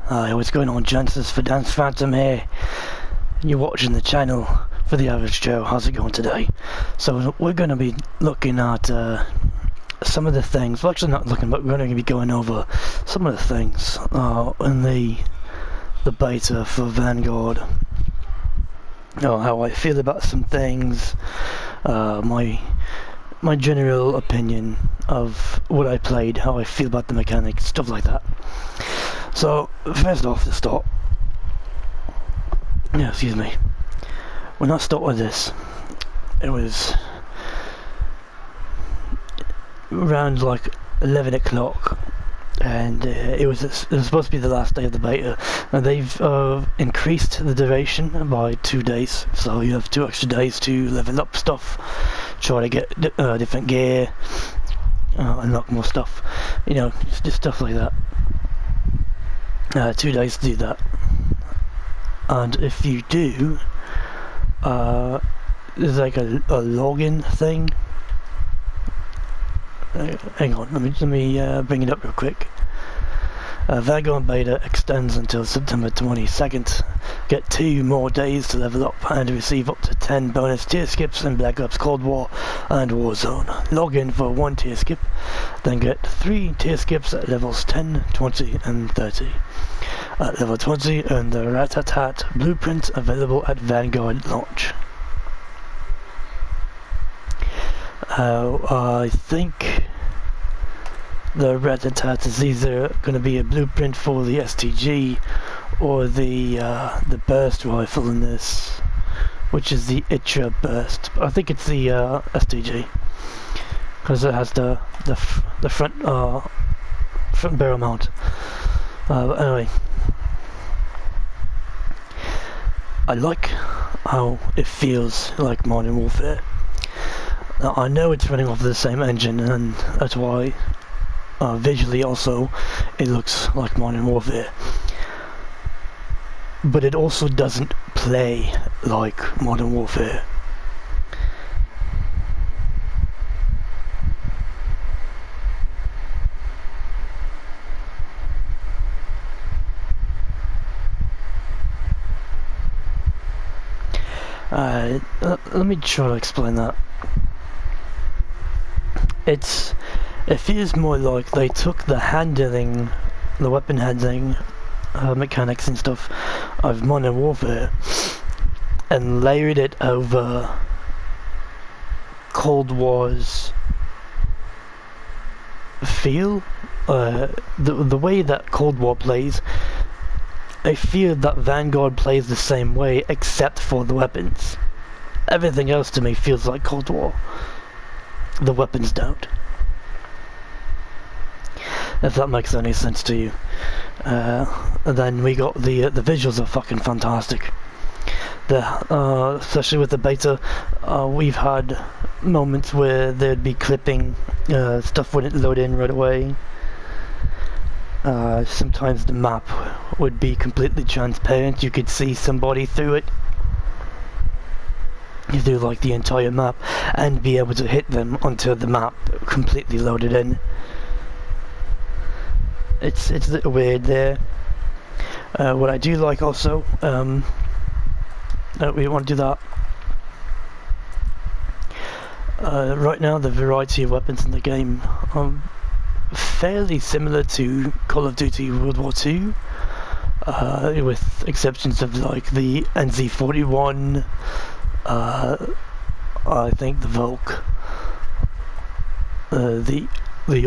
Hi, what's going on, gents? This is for Dance Phantom here. You're watching the channel for the Average Joe. How's it going today? So we're going to be looking at some of the things. Well, actually not looking, but we're going to be going over some of the things in the beta for Vanguard. How I feel about some things. My general opinion of what I played, how I feel about the mechanics, stuff like that. So, first off, to start, excuse me, when I started this, it was around like 11 o'clock, and it was supposed to be the last day of the beta, and they've increased the duration by 2 days, so you have 2 extra days to level up stuff, try to get different gear, unlock more stuff, just stuff like that. 2 days to do that, and if you do, there's like a login thing. Hang on, let me bring it up real quick. Vanguard beta extends until September 22nd. Get 2 more days to level up and receive up to 10 bonus tier skips in Black Ops Cold War and Warzone. Log in for 1 tier skip, then get 3 tier skips at levels 10, 20 and 30. At level 20, earn the Rat-a-tat blueprint available at Vanguard launch. I think the Rat-a-tat is either going to be a blueprint for the STG or the burst rifle in this, which is the Itcher burst. I think it's the STG because it has the front barrel mount. But anyway, I like how it feels like Modern Warfare. Now, I know it's running off the same engine, and that's why visually also it looks like Modern Warfare, but it also doesn't play like Modern Warfare. Let me try to explain that. It feels more like they took the handling, the weapon handling mechanics and stuff of Modern Warfare and layered it over Cold War's feel. The way that Cold War plays, I feel that Vanguard plays the same way except for the weapons. Everything else to me feels like Cold War. The weapons don't. If that makes any sense to you. And then we got the visuals are fucking fantastic. Especially with the beta, we've had moments where there'd be clipping, stuff wouldn't load in right away. Sometimes the map would be completely transparent, you could see somebody through it. You do like the entire map and be able to hit them until the map completely loaded in. It's a little weird there. What I do like also, we want to do that. Right now the variety of weapons in the game are fairly similar to Call of Duty World War II, with exceptions of like the NZ-41, I think the Volk, the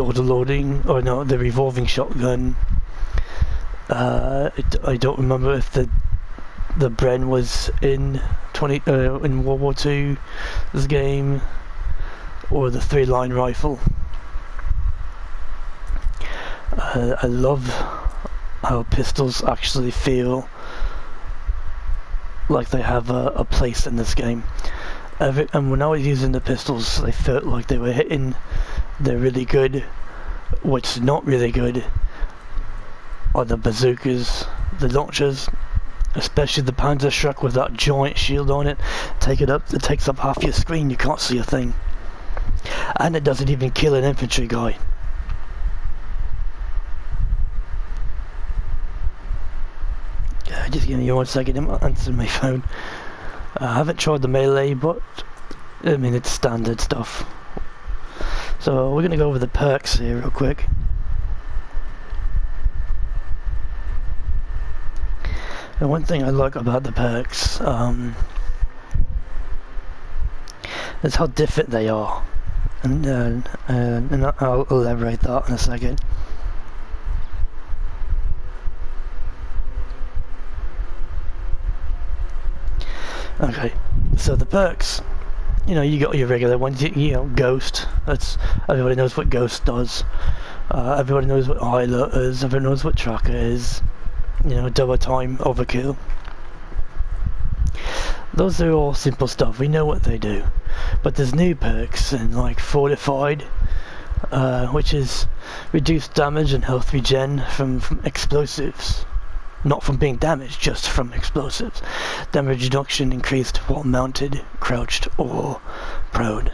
auto-loading, or no, the revolving shotgun. I don't remember if the Bren was in in World War II, this game, or the 3-line rifle. I love how pistols actually feel like they have a place in this game. And when I was using the pistols, they felt like they were hitting. They're really good. What's not really good are the bazookas, the launchers, especially the Panzerschreck with that giant shield on it. It takes up half your screen, you can't see a thing. And it doesn't even kill an infantry guy. Just give me 1 second, I'm answering my phone. I haven't tried the melee, but I mean it's standard stuff. So we're gonna go over the perks here real quick. And one thing I like about the perks is how different they are, and I'll elaborate that in a second. Okay, so the perks, you know, you got your regular ones, you know, Ghost, everybody knows what Ghost does, everybody knows what Alittle is, everybody knows what Tracker is, you know, double time, overkill. Those are all simple stuff, we know what they do. But there's new perks, and like Fortified, which is reduced damage and health regen from explosives. Not from being damaged, just from explosives. Damage reduction increased while mounted, crouched, or prone.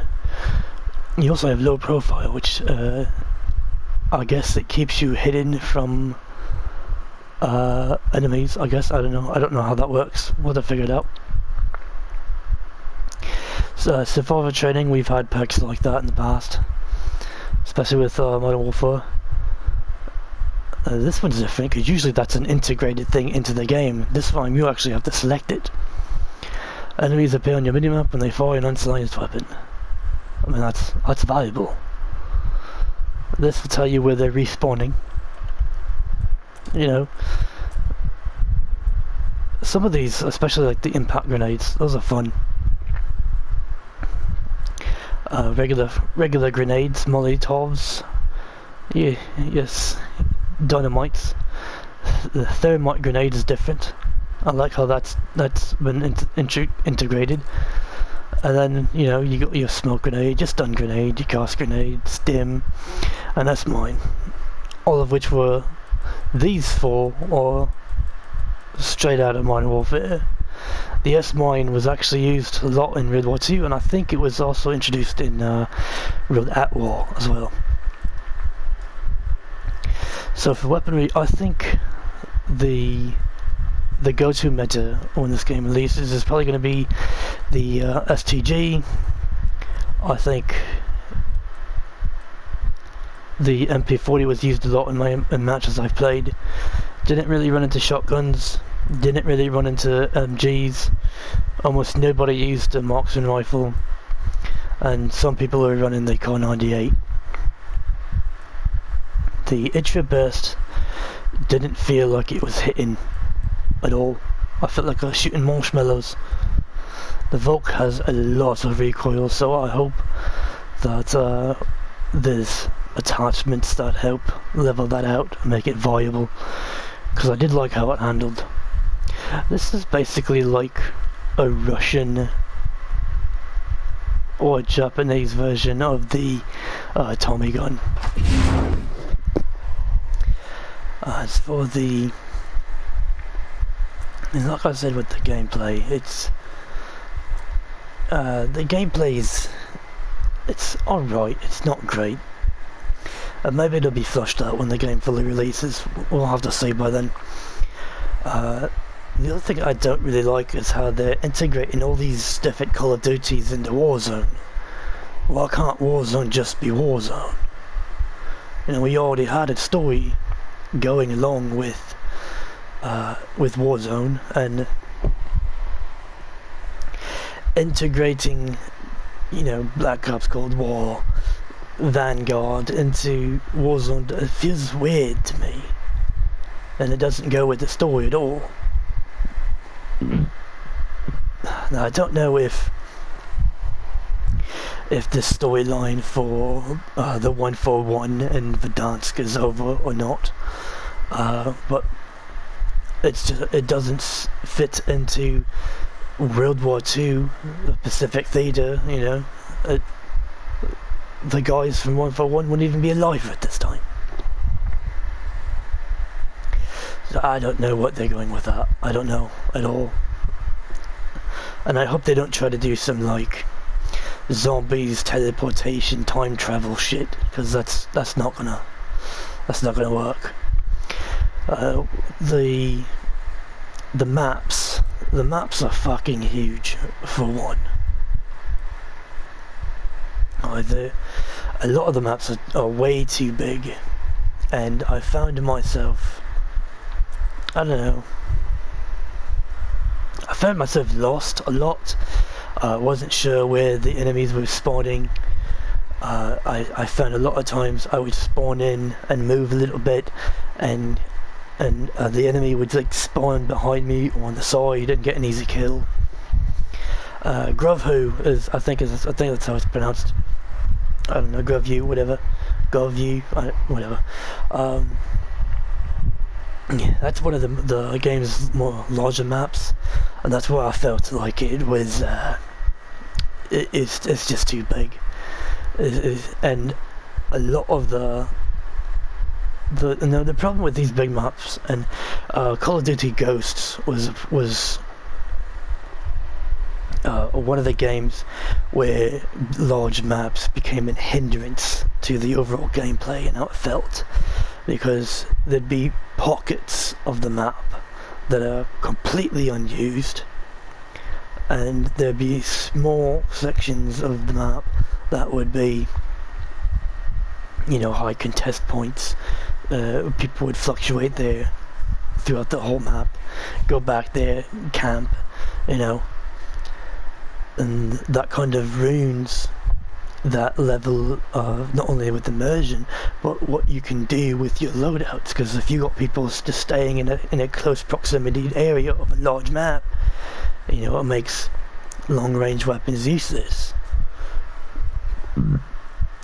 You also have low profile, which I guess it keeps you hidden from enemies, I guess. I don't know how that works. We'll have to figure it out. So, survivor training, we've had perks like that in the past, especially with Modern Warfare. This one's different because usually that's an integrated thing into the game. This time you actually have to select it. Enemies appear on your minimap when they fire an unsilenced weapon. I mean that's valuable. This will tell you where they're respawning. You know, some of these, especially like the impact grenades, those are fun. Regular grenades, Molotovs, yeah, yes, dynamites. The thermite grenade is different. I like how that's been integrated. And then, you know, you got your smoke grenade, your stun grenade, your cast grenade, stim, and that's mine. All of which were, these four are straight out of Modern Warfare. The S-Mine was actually used a lot in World War II, and I think it was also introduced in World at War as well. So for weaponry, I think the go-to meta when this game releases is probably going to be the STG. I think the MP40 was used a lot in matches I've played. Didn't really run into shotguns. Didn't really run into MGs. Almost nobody used a marksman rifle, and some people were running the Car 98. The Ultra Burst didn't feel like it was hitting at all. I felt like I was shooting marshmallows. The Volk has a lot of recoil, so I hope that there's attachments that help level that out and make it viable, because I did like how it handled. This is basically like a Russian or a Japanese version of the Tommy gun. As for the, like I said with the gameplay, it's the gameplay is, it's alright, it's not great. Maybe it'll be flushed out when the game fully releases, we'll have to see by then. The other thing I don't really like is how they're integrating all these different Call of Duties into Warzone. Why can't Warzone just be Warzone? You know, we already had a story going along with Warzone, and integrating, you know, Black Ops Cold War, Vanguard into Warzone, it feels weird to me, and it doesn't go with the story at all. Now I don't know if the storyline for the 141 and Verdansk is over or not, but it's just, it doesn't fit into World War II, the Pacific Theater. You know, the guys from 141 wouldn't even be alive at this time. So I don't know what they're going with that. I don't know at all. And I hope they don't try to do some like zombies, teleportation, time travel shit, because that's not gonna work. The the maps are fucking huge, for one. A lot of the maps are way too big, and I found myself, I don't know, I found myself lost a lot. I wasn't sure where the enemies were spawning. I found a lot of times I would spawn in and move a little bit, and the enemy would like spawn behind me or on the side and get an easy kill. Grovhu is, I think that's how it's pronounced. I don't know, Grovhu, whatever. Grovhu, whatever. Yeah, that's one of the game's more larger maps, and that's where I felt like it was. It's just too big, and a lot of the problem with these big maps, and Call of Duty Ghosts was one of the games where large maps became a hindrance to the overall gameplay and how it felt, because there'd be pockets of the map that are completely unused, and there'd be small sections of the map that would be, you know, high contest points. People would fluctuate there throughout the whole map, go back there, camp, you know, and that kind of ruins that level of not only with immersion, but what you can do with your loadouts. Because if you got people just staying in a close proximity area of a large map, you know, it makes long range weapons useless.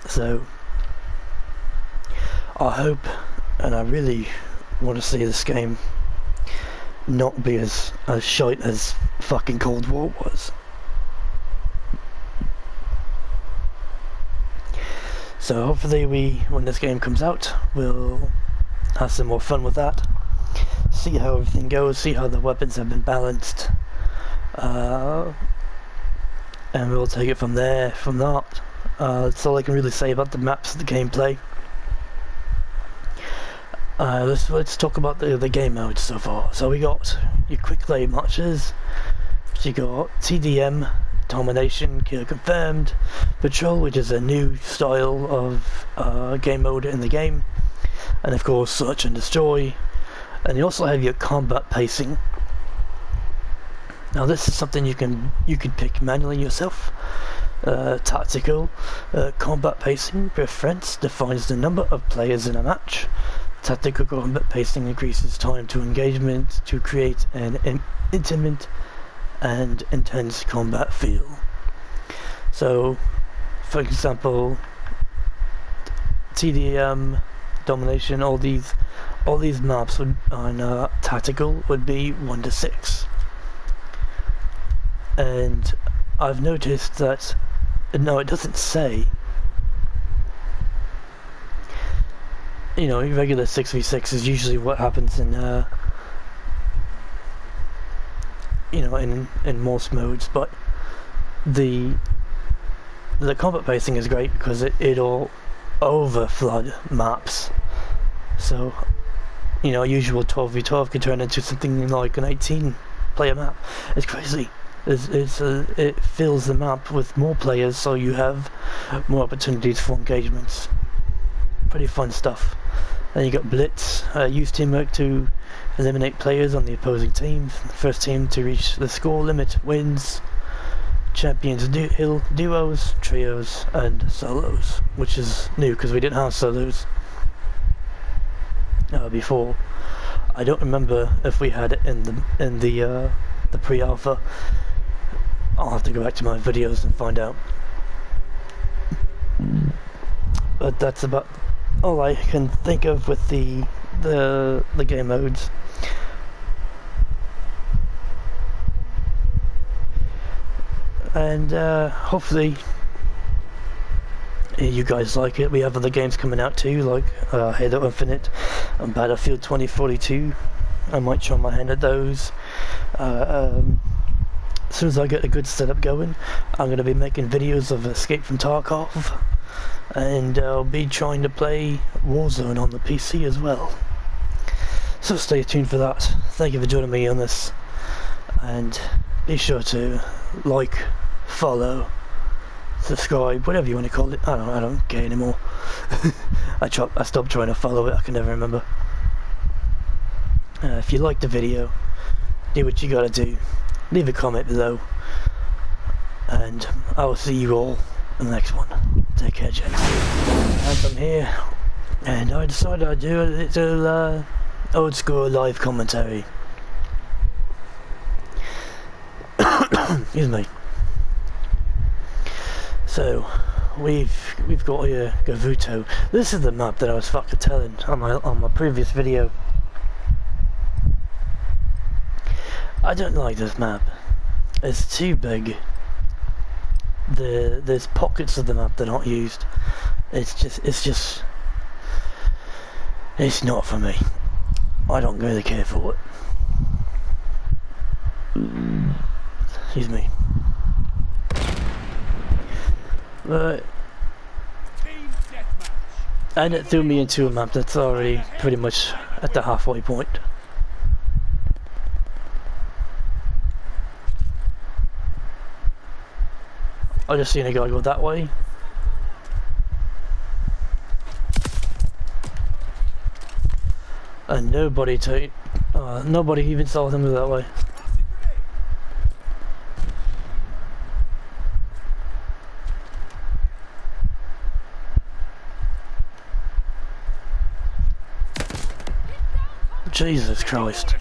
So I hope, and I really want to see this game not be as shite as fucking Cold War was. So hopefully when this game comes out, we'll have some more fun with that. See how everything goes, see how the weapons have been balanced. And we'll take it from there, from that. That's all I can really say about the maps, the gameplay. Let's talk about the game modes so far. So we got your quick play matches. So you got TDM, Domination, Kill Confirmed, Patrol, which is a new style of game mode in the game, and of course Search and Destroy. And you also have your combat pacing. Now this is something you can pick manually yourself. Tactical combat pacing preference defines the number of players in a match. Tactical combat pacing increases time to engagement to create an intimate and intense combat feel. So, for example, TDM, Domination, all these maps on tactical would be 1 to 6. And I've noticed that, no, it doesn't say, you know, regular 6v6 is usually what happens in, you know, in most modes, but the combat pacing is great because it'll overflood maps. So, you know, a usual 12v12 can turn into something like an 18-player map. It's crazy. It fills the map with more players, so you have more opportunities for engagements. Pretty fun stuff. Then you got Blitz, use teamwork to eliminate players on the opposing team. The first team to reach the score limit wins. Champions duos, trios, and solos, which is new because we didn't have solos before. I don't remember if we had it in the pre-alpha. I'll have to go back to my videos and find out. But that's about all I can think of with the game modes. And hopefully you guys like it. We have other games coming out too, like Halo Infinite and Battlefield 2042. I might try my hand at those. As soon as I get a good setup going, I'm going to be making videos of Escape from Tarkov, and I'll be trying to play Warzone on the PC as well. So stay tuned for that. Thank you for joining me on this and be sure to like, follow, subscribe, whatever you want to call it. I don't care anymore. I stopped trying to follow it. I can never remember. If you like the video, do what you gotta do. Leave a comment below, and I will see you all in the next one. Take care, gents. As I'm here, and I decided I'd do a little old school live commentary. Excuse me. So we've got here Gavuto. This is the map that I was fucking telling on my previous video. I don't like this map. It's too big. There's pockets of the map that aren't used. It's not for me. I don't really care for it. Excuse me. But and it threw me into a map that's already pretty much at the halfway point. I just seen a guy go that way. And nobody even saw him go that way. Jesus Christ.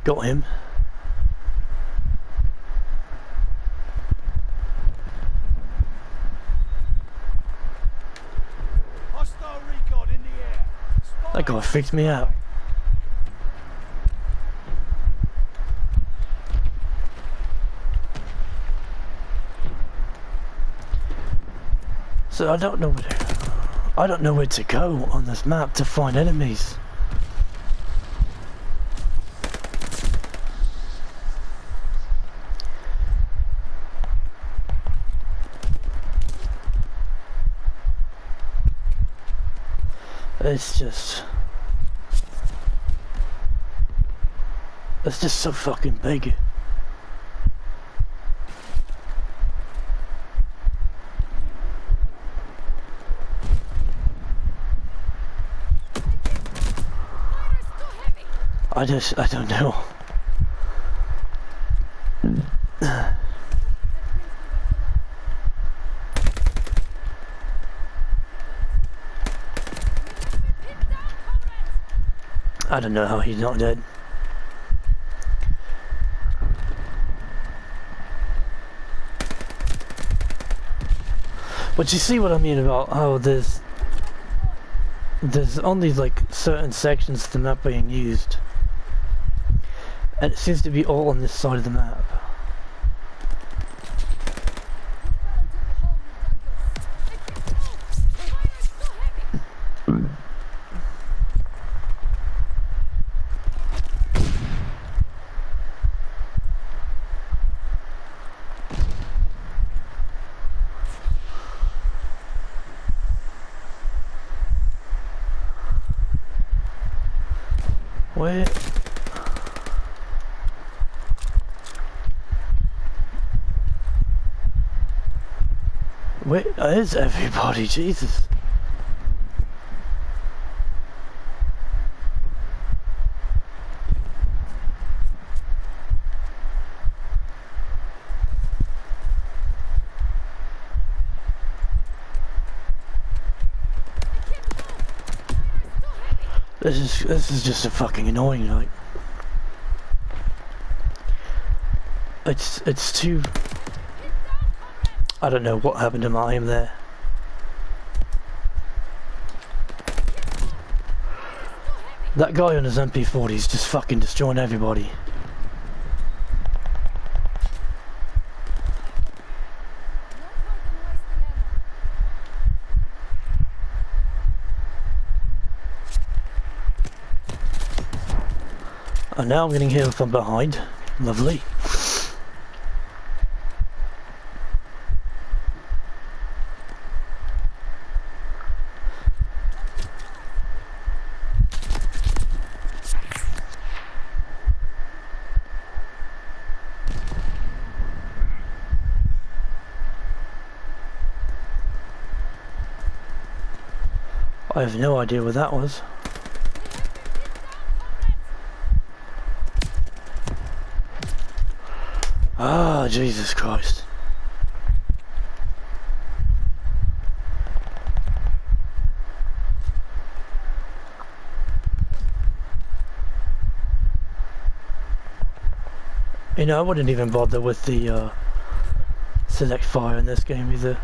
Got him. Hostile recon in the air. That guy freaked me out. So I don't know where to go on this map to find enemies. It's just so fucking big. I don't know. I don't know how he's not dead. But you see what I mean about how there's only like certain sections of the map being used, and it seems to be all on this side of the map. Where is everybody? Jesus. This is just so fucking annoying, like. It's too... I don't know what happened to my aim there. That guy on his MP40 is just fucking destroying everybody. And now I'm getting hit from behind. Lovely. I have no idea what that was. Ah, Jesus Christ. You know, I wouldn't even bother with the select fire in this game either.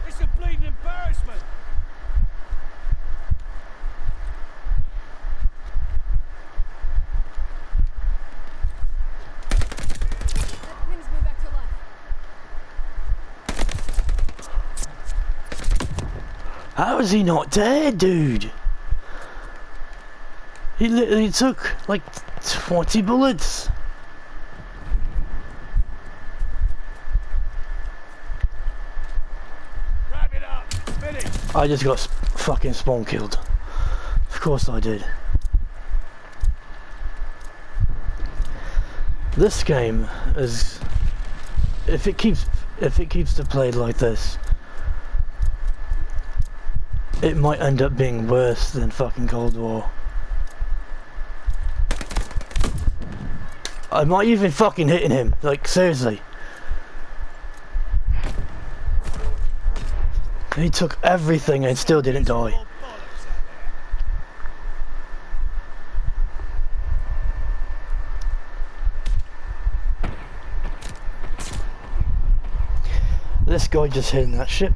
It's a bleeding embarrassment. That brings me back to life. How is he not dead, dude? He literally took like 20 bullets. Wrap it up. Finish. I just got fucking spawn killed. Of course I did. This game is, if it keeps to play like this, it might end up being worse than fucking Cold War. I might even fucking hitting him, like seriously. He took everything and still didn't die. All bollocks out there. This guy just hitting that ship.